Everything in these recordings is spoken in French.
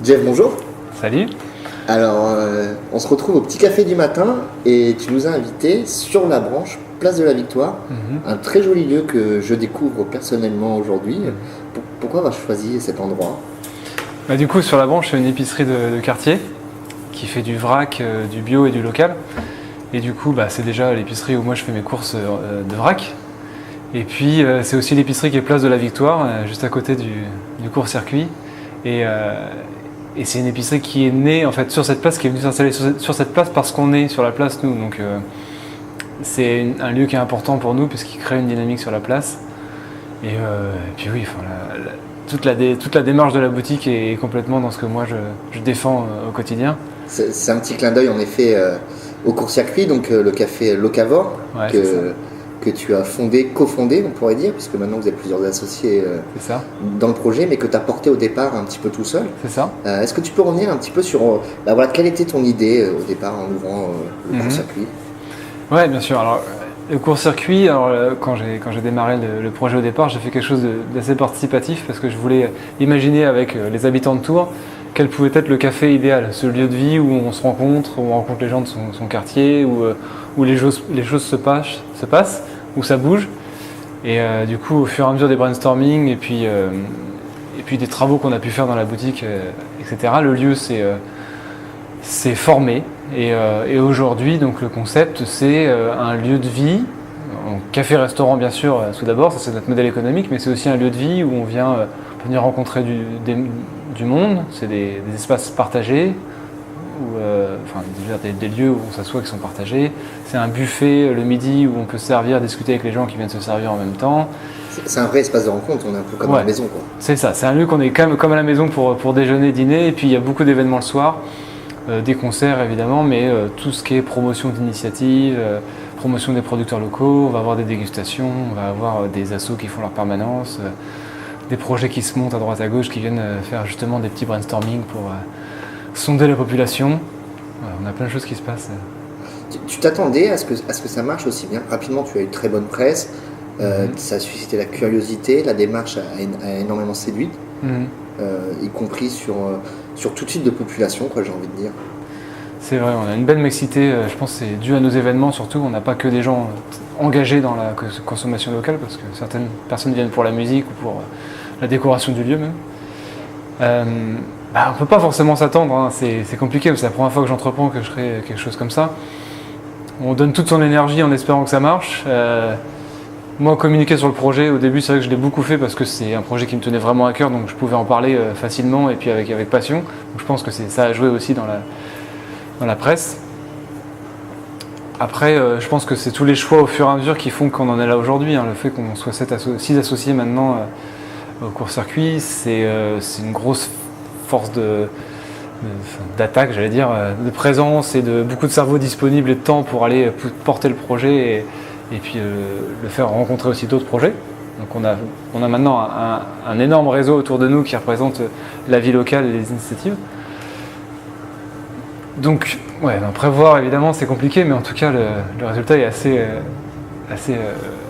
Jeff, bonjour. Salut. Alors, on se retrouve au Petit Café du Matin et tu nous as invités sur la branche, place de la Victoire, un très joli lieu que je découvre personnellement aujourd'hui. Pourquoi avoir choisi cet endroit ? Du coup, sur la branche, c'est une épicerie de quartier qui fait du vrac, du bio et du local. Et du coup, c'est déjà l'épicerie où moi je fais mes courses de vrac. Et puis, c'est aussi l'épicerie qui est place de la Victoire, juste à côté du court-circuit. Et c'est une épicerie qui est née en fait sur cette place, qui est venue s'installer sur cette place parce qu'on est sur la place nous. Donc c'est un lieu qui est important pour nous puisqu'il crée une dynamique sur la place. Et puis oui, toute la démarche de la boutique est complètement dans ce que moi je défends au quotidien. C'est un petit clin d'œil en effet au court-circuit, donc le café Locavor, Ouais, que tu as cofondé, on pourrait dire, puisque maintenant vous êtes plusieurs associés dans le projet, mais que tu as porté au départ un petit peu tout seul. C'est ça. Est-ce que tu peux revenir un petit peu sur quelle était ton idée au départ en ouvrant le court-circuit ? Oui, bien sûr. Alors, le court-circuit, quand j'ai démarré le projet au départ, j'ai fait quelque chose d'assez participatif parce que je voulais imaginer avec les habitants de Tours quel pouvait être le café idéal, ce lieu de vie où on se rencontre, où on rencontre les gens de son quartier, où les choses se passent, où ça bouge. Et du coup, au fur et à mesure des brainstorming et puis des travaux qu'on a pu faire dans la boutique, etc., le lieu s'est formé. Et aujourd'hui, donc, le concept, c'est un lieu de vie, café-restaurant bien sûr, tout d'abord, ça c'est notre modèle économique, mais c'est aussi un lieu de vie où on vient venir rencontrer du monde, c'est des espaces partagés, des lieux où on s'assoit qui sont partagés. C'est un buffet le midi où on peut se servir, discuter avec les gens qui viennent se servir en même temps. C'est un vrai espace de rencontre, on est un peu comme à la maison, quoi. C'est ça, c'est un lieu qu'on est comme à la maison pour déjeuner, dîner, et puis il y a beaucoup d'événements le soir, des concerts évidemment, mais tout ce qui est promotion d'initiatives, promotion des producteurs locaux, on va avoir des dégustations, on va avoir des assos qui font leur permanence, des projets qui se montent à droite à gauche, qui viennent faire justement des petits brainstorming pour sonder la population. On a plein de choses qui se passent. Tu t'attendais à ce que ça marche aussi bien ? Rapidement, tu as eu une très bonne presse, ça a suscité la curiosité, la démarche a énormément séduit, y compris sur tout type de population, quoi, j'ai envie de dire. C'est vrai, on a une belle mixité, je pense que c'est dû à nos événements surtout, on n'a pas que des gens engagés dans la consommation locale, parce que certaines personnes viennent pour la musique ou pour la décoration du lieu même. On ne peut pas forcément s'attendre, hein. C'est compliqué, c'est la première fois que j'entreprends que je crée quelque chose comme ça. On donne toute son énergie en espérant que ça marche. Moi, communiquer sur le projet, au début, c'est vrai que je l'ai beaucoup fait parce que c'est un projet qui me tenait vraiment à cœur, donc je pouvais en parler facilement et puis avec passion. Donc je pense que ça a joué aussi dans la presse. Après, je pense que c'est tous les choix au fur et à mesure qui font qu'on en est là aujourd'hui, hein. Le fait qu'on soit 6 associés maintenant au court-circuit, c'est une grosse force d'attaque, j'allais dire, de présence et de beaucoup de cerveaux disponibles et de temps pour aller porter le projet et puis le faire rencontrer aussi d'autres projets. Donc on a maintenant un énorme réseau autour de nous qui représente la vie locale et les initiatives. Donc, prévoir évidemment c'est compliqué, mais en tout cas le résultat est assez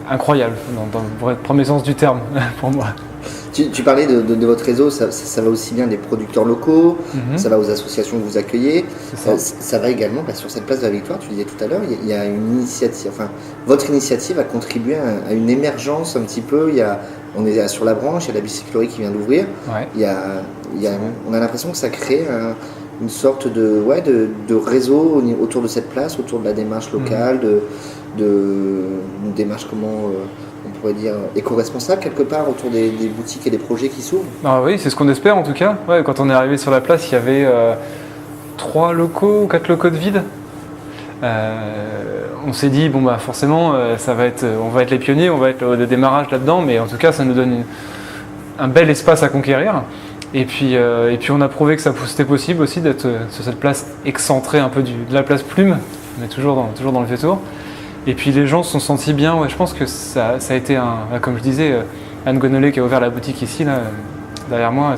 incroyable dans le vrai premier sens du terme pour moi. Tu parlais de votre réseau, ça va aussi bien des producteurs locaux, ça va aux associations que vous accueillez, ça va également sur cette place de la Victoire, tu disais tout à l'heure, il y a une initiative, votre initiative a contribué à une émergence un petit peu, on est sur la branche, il y a la bicyclerie qui vient d'ouvrir, on a l'impression que ça crée une sorte de réseau autour de cette place, autour de la démarche locale, une démarche on pourrait dire éco-responsable quelque part autour des boutiques et des projets qui s'ouvrent. Oui, c'est ce qu'on espère en tout cas. Ouais, quand on est arrivé sur la place, il y avait 3 locaux ou 4 locaux de vide. On s'est dit forcément on va être les pionniers, on va être au démarrage là-dedans, mais en tout cas ça nous donne un bel espace à conquérir. Et puis on a prouvé que c'était possible aussi d'être sur cette place excentrée un peu de la place Plume, mais toujours dans le Fétour. Et puis les gens se sont sentis bien. Je pense que ça a été comme je disais, Anne Gonnelet qui a ouvert la boutique ici, là, derrière moi,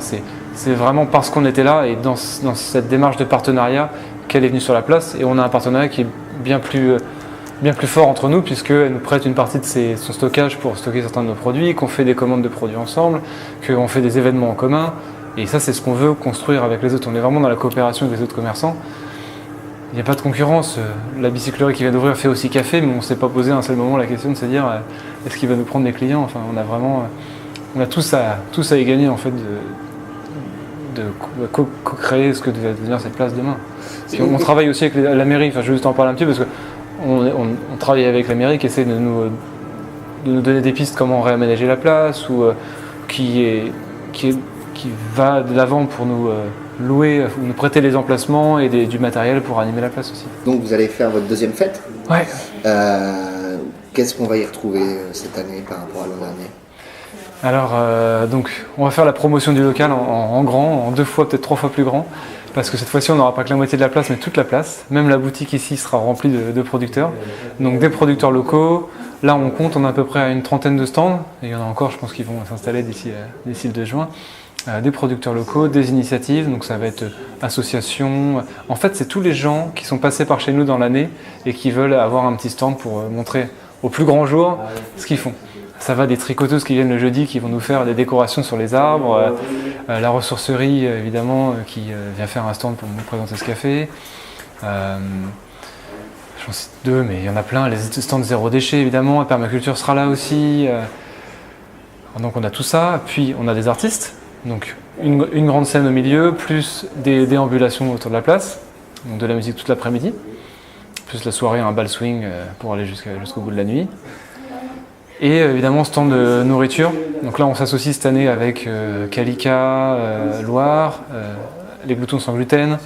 c'est vraiment parce qu'on était là et dans cette démarche de partenariat qu'elle est venue sur la place. Et on a un partenariat qui est bien plus fort entre nous, puisqu'elle nous prête une partie de son stockage pour stocker certains de nos produits, qu'on fait des commandes de produits ensemble, qu'on fait des événements en commun. Et ça, c'est ce qu'on veut construire avec les autres. On est vraiment dans la coopération avec les autres commerçants. Il n'y a pas de concurrence. La bicyclerie qui vient d'ouvrir fait aussi café, mais on ne s'est pas posé à un seul moment la question de se dire est-ce qu'il va nous prendre des clients. Enfin, on a tous à y gagner en fait de co-créer ce que va devenir cette place demain. On travaille aussi avec la mairie. Enfin, je vais juste en parler un petit peu parce qu'on travaille avec la mairie qui essaie de nous donner des pistes comment réaménager la place ou qui va de l'avant pour nous louer ou nous prêter les emplacements et du matériel pour animer la place aussi. Donc vous allez faire votre deuxième fête. Ouais. Qu'est-ce qu'on va y retrouver cette année par rapport à l'an dernier? Alors, donc, on va faire la promotion du local en grand, en 2 fois, peut-être 3 fois plus grand, parce que cette fois-ci, on n'aura pas que la moitié de la place, mais toute la place. Même la boutique ici sera remplie de producteurs. Donc, des producteurs locaux. Là, on a à peu près une 30aine de stands, et il y en a encore, je pense, qui vont s'installer d'ici le 2 juin. Des producteurs locaux, des initiatives, donc ça va être associations. En fait, c'est tous les gens qui sont passés par chez nous dans l'année et qui veulent avoir un petit stand pour montrer au plus grand jour ce qu'ils font. Ça va des tricoteuses qui viennent le jeudi, qui vont nous faire des décorations sur les arbres, la ressourcerie évidemment qui vient faire un stand pour nous présenter ce café. J'en cite 2, mais il y en a plein. Les stands zéro déchet évidemment, la permaculture sera là aussi. Donc on a tout ça, puis on a des artistes, donc une grande scène au milieu, plus des déambulations autour de la place, donc de la musique toute l'après-midi, plus la soirée un bal swing pour aller jusqu'au bout de la nuit. Et évidemment stand de nourriture, donc là on s'associe cette année avec Calica, Loire, les Gloutons sans gluten,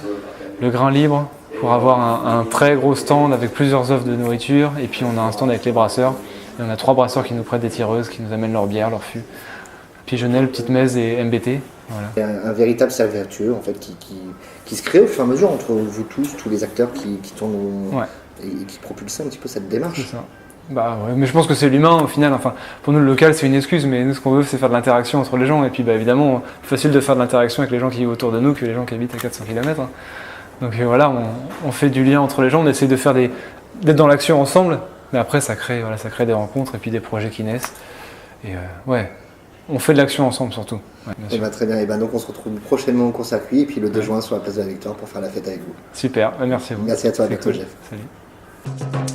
le Grain Libre, pour avoir un très gros stand avec plusieurs offres de nourriture, et puis on a un stand avec les brasseurs, et on a 3 brasseurs qui nous prêtent des tireuses, qui nous amènent leur bière, leur fût. Pigeonnelle, Petite Mèze et MBT. Voilà. Un véritable cercle vertueux en fait, qui se crée au fur et à mesure entre vous tous les acteurs qui tournent et qui propulsent un petit peu cette démarche. C'est ça. Bah ouais, mais je pense que c'est l'humain au final. Enfin, pour nous le local c'est une excuse, mais nous ce qu'on veut c'est faire de l'interaction entre les gens. Et puis bah, évidemment, c'est facile de faire de l'interaction avec les gens qui vivent autour de nous que les gens qui habitent à 400 km. Hein. Donc voilà, on fait du lien entre les gens, on essaie de faire d'être dans l'action ensemble, mais après ça crée des rencontres et puis des projets qui naissent. Et on fait de l'action ensemble surtout. Ouais, et bah, très bien, et bah, donc on se retrouve prochainement au court-circuit et puis le 2 juin sur la place de la Victoire pour faire la fête avec vous. Super, merci à vous. Merci à toi, à bientôt Jeff. Salut.